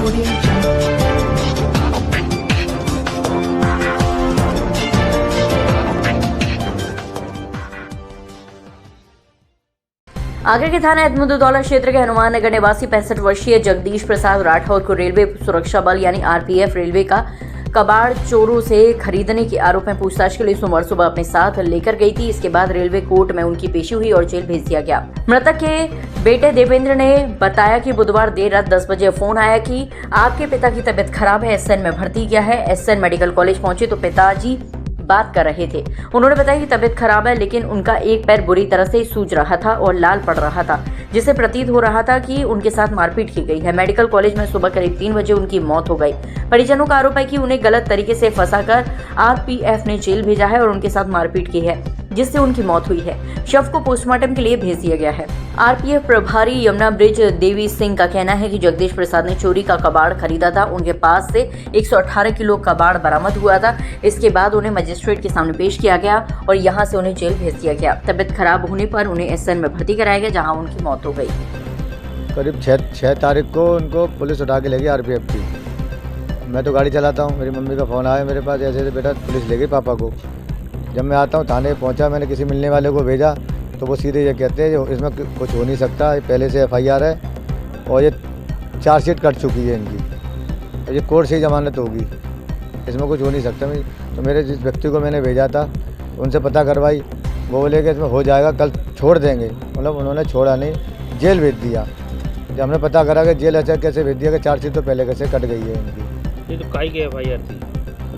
आगरा के थाना अहमदुद्दौला क्षेत्र के हनुमान नगर निवासी 65 वर्षीय जगदीश प्रसाद राठौर को रेलवे सुरक्षा बल यानी आरपीएफ रेलवे का कबाड़ चोरों से खरीदने के आरोप में पूछताछ के लिए सोमवार सुबह अपने साथ लेकर गई थी। इसके बाद रेलवे कोर्ट में उनकी पेशी हुई और जेल भेज दिया गया। मृतक के बेटे देवेंद्र ने बताया कि बुधवार देर रात 10 बजे फोन आया कि आपके पिता की तबीयत खराब है, एसएन में भर्ती किया है। एसएन मेडिकल कॉलेज पहुंचे तो पिताजी बात कर रहे थे। उन्होंने बताया कि तबीयत खराब है, लेकिन उनका एक पैर बुरी तरह से सूज रहा था और लाल पड़ रहा था, जिससे प्रतीत हो रहा था कि उनके साथ मारपीट की गई है। मेडिकल कॉलेज में सुबह करीब 3 बजे उनकी मौत हो गई। परिजनों का आरोप है कि उन्हें गलत तरीके से फंसाकर आरपीएफ ने जेल भेजा है और उनके साथ मारपीट की है, जिससे उनकी मौत हुई है। शव को पोस्टमार्टम के लिए भेज दिया गया है। आरपीएफ प्रभारी यमुना ब्रिज देवी सिंह का कहना है कि जगदीश प्रसाद ने चोरी का कबाड़ खरीदा था। उनके पास से 118 किलो कबाड़ बरामद हुआ था। इसके बाद उन्हें मजिस्ट्रेट के सामने पेश किया गया और यहां से उन्हें जेल भेज दिया गया। तबीयत खराब होने पर उन्हें एसएन में भर्ती कराया गया, जहां उनकी मौत हो गई। करीब 6 तारीख को उनको पुलिस उठा के ले गई आरपीएफ की। मैं तो गाड़ी चलाता हूँ, मेरी मम्मी का फ़ोन आया मेरे पास, ऐसे बेटा पुलिस ले गई पापा को। जब मैं आता हूँ थाने पहुँचा, मैंने किसी मिलने वाले को भेजा तो वो सीधे ये कहते हैं इसमें कुछ हो नहीं सकता, पहले से एफआईआर है और ये चार्जशीट कट चुकी है इनकी, और ये कोर्ट से ही जमानत होगी, इसमें कुछ हो नहीं सकता। तो मेरे जिस व्यक्ति को मैंने भेजा था उनसे पता करवाई, वो बोले कि इसमें हो जाएगा, कल छोड़ देंगे। मतलब उन्होंने छोड़ा नहीं, जेल भेज दिया। जब हमने पता करा कि जेल ऐसा कैसे भेज दिया कि चार्जशीट तो पहले कैसे कट गई है इनकी। ये तो काई की एफआईआर थी?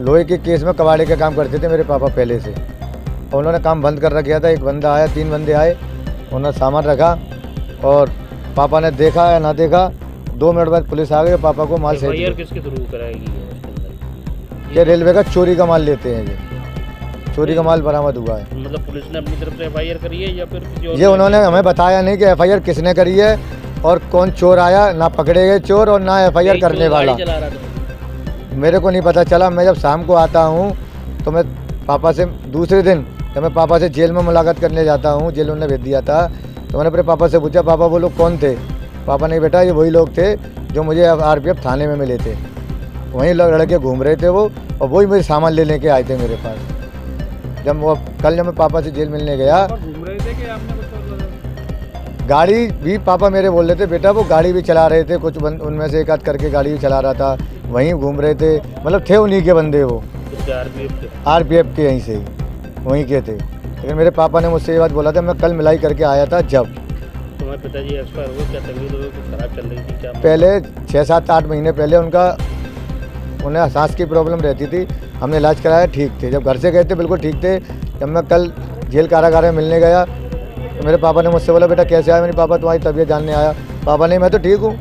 लोहे के केस में कबाड़े का काम करते थे मेरे पापा पहले से, और उन्होंने काम बंद कर रखा था। एक बंदा आया, 3 बंदे आए, उन्होंने सामान रखा और पापा ने देखा या ना देखा, 2 मिनट बाद पुलिस आ गई, पापा को माल एफआईआर किसके थ्रू कराएगी? ये रेलवे का चोरी का माल लेते हैं, ये चोरी का माल बरामद हुआ है। मतलब पुलिस ने अपनी तरफ से एफआईआर करी है या फिर किसी और? ये उन्होंने हमें बताया नहीं कि एफआईआर किसने करी है और कौन चोर आया, ना पकड़े गए चोर और ना एफआईआर करने वाला। मेरे को नहीं पता चला। मैं जब शाम को आता हूँ तो मैं पापा से दूसरे दिन जब मैं पापा से जेल में मुलाकात करने जाता हूँ, जेल उन्होंने भेज दिया था, तो मैंने अपने पापा से पूछा, पापा वो लोग कौन थे? पापा ने बेटा ये वही लोग थे जो मुझे आरपीएफ थाने में मिले थे, वहीं लड़के घूम रहे थे वो, और वही मेरे सामान लेने के आए थे मेरे पास। जब वो कल जब मैं पापा से जेल मिलने गया, घूम रहे थे कि आपने गाड़ी भी पापा मेरे बोल रहे थे, बेटा वो गाड़ी भी चला रहे थे, कुछ उनमें से एक आध करके गाड़ी भी चला रहा था, वहीं घूम रहे थे, मतलब थे उन्हीं के बंदे, वो आरपीएफ के यहीं से वहीं के थे। लेकिन मेरे पापा ने मुझसे ये बात बोला था, मैं कल मिलाई करके आया था। जब तुम्हारे पिताजी एक्सपायर हुए, क्या तबीयत खराब चल रही थी क्या? पहले 6-7-8 महीने पहले उन्हें सांस की प्रॉब्लम रहती थी, हमने इलाज कराया, ठीक थे। जब घर से गए थे बिल्कुल ठीक थे। जब मैं कल जेल कारागार में मिलने गया तो मेरे पापा ने मुझसे बोला, बेटा कैसे आया? मेरे पापा तुम्हारी तबीयत जानने आया। पापा नहीं, मैं तो ठीक हूँ।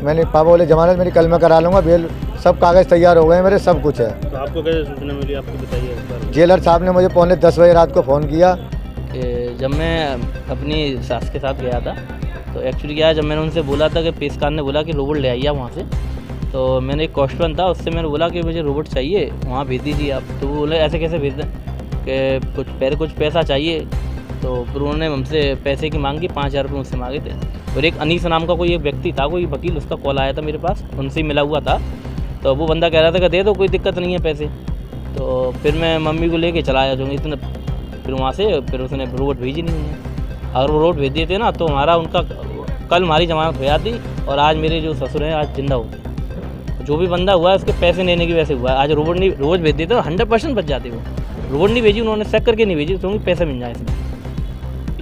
मैंने पापा बोले जमानत मेरी कल मैं करा लूँगा, बेल सब कागज़ तैयार हो गए मेरे, सब कुछ है। तो आपको कैसे सूचना मिली, आपको बताइए। जेलर साहब ने मुझे पौने 10 बजे रात को फ़ोन किया। जब मैं अपनी सास के साथ गया था तो एक्चुअली क्या है, जब मैंने उनसे बोला था कि पेशकार ने बोला कि रोबोट ले आइए वहाँ से, तो मैंने एक कॉस्टन था, उससे मैंने बोला कि मुझे रोबोट चाहिए, वहाँ भेज दीजिए आप। तो वो बोले ऐसे कैसे भेज दें कि कुछ पैसा चाहिए। तो फिर उन्होंने हमसे पैसे की मांगी, 5000 रुपये मुझसे मांगे थे। और एक अनीस नाम का कोई एक व्यक्ति था, कोई वकील, उसका कॉल आया था मेरे पास, उनसे मिला हुआ था। तो वो बंदा कह रहा था कि दे दो, कोई दिक्कत नहीं है पैसे। तो फिर मैं मम्मी को लेके चला आया जो इतने, फिर वहाँ से फिर उसने रोबोट भेजी नहीं है। अगर वो रोबोट भेज दिए थे ना तो कल हमारी जमानत हो जाती और आज मेरे जो ससुर हैं आज जिंदा होते। जो भी बंदा हुआ है उसके पैसे लेने की वजह से हुआ है। आज रोबोट भेज देते तो 100% बच जाते। वो रोबोट नहीं भेजी, उन्होंने चेक करके नहीं भेजी, क्योंकि पैसा मिल जाए इसमें।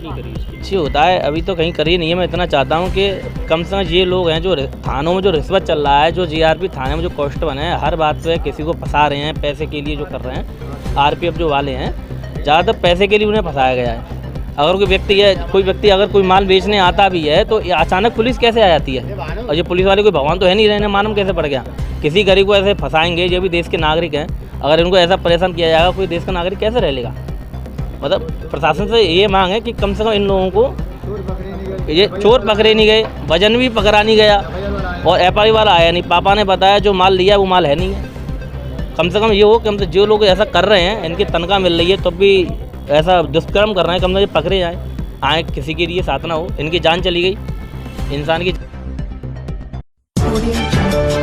अच्छी होता है, अभी तो कहीं करी नहीं है। मैं इतना चाहता हूँ कि कम से कम ये लोग हैं जो थानों में जो रिश्वत चल रहा है, जो जीआरपी थाने में जो कॉस्ट बने हैं, हर बात पे किसी को फंसा रहे हैं पैसे के लिए, जो कर रहे हैं आरपीएफ जो वाले हैं, ज़्यादातर पैसे के लिए उन्हें फंसाया गया है। अगर कोई व्यक्ति अगर कोई माल बेचने आता भी है तो अचानक पुलिस कैसे आ जाती है? और ये पुलिस वाले कोई भगवान तो है नहीं, रहने मालूम कैसे पड़ गया? किसी गरीब को ऐसे फंसाएंगे, ये भी देश के नागरिक हैं, अगर इनको ऐसा परेशान किया जाएगा, कोई देश का नागरिक कैसे रह लेगा? मतलब प्रशासन से ये मांग है कि कम से कम इन लोगों को ये चोर पकड़े नहीं गए, वजन भी पकड़ा नहीं गया और एफआई वाला आया नहीं। पापा ने बताया जो माल लिया वो माल है नहीं है। कम से कम ये हो कि जो लोग ऐसा कर रहे हैं, इनकी तनख्वाह मिल रही है तब भी ऐसा दुष्कर्म कर रहे हैं, कम से कम पकड़े जाए, किसी के लिए साथ ना हो। इनकी जान चली गई इंसान की। Audio Jungle.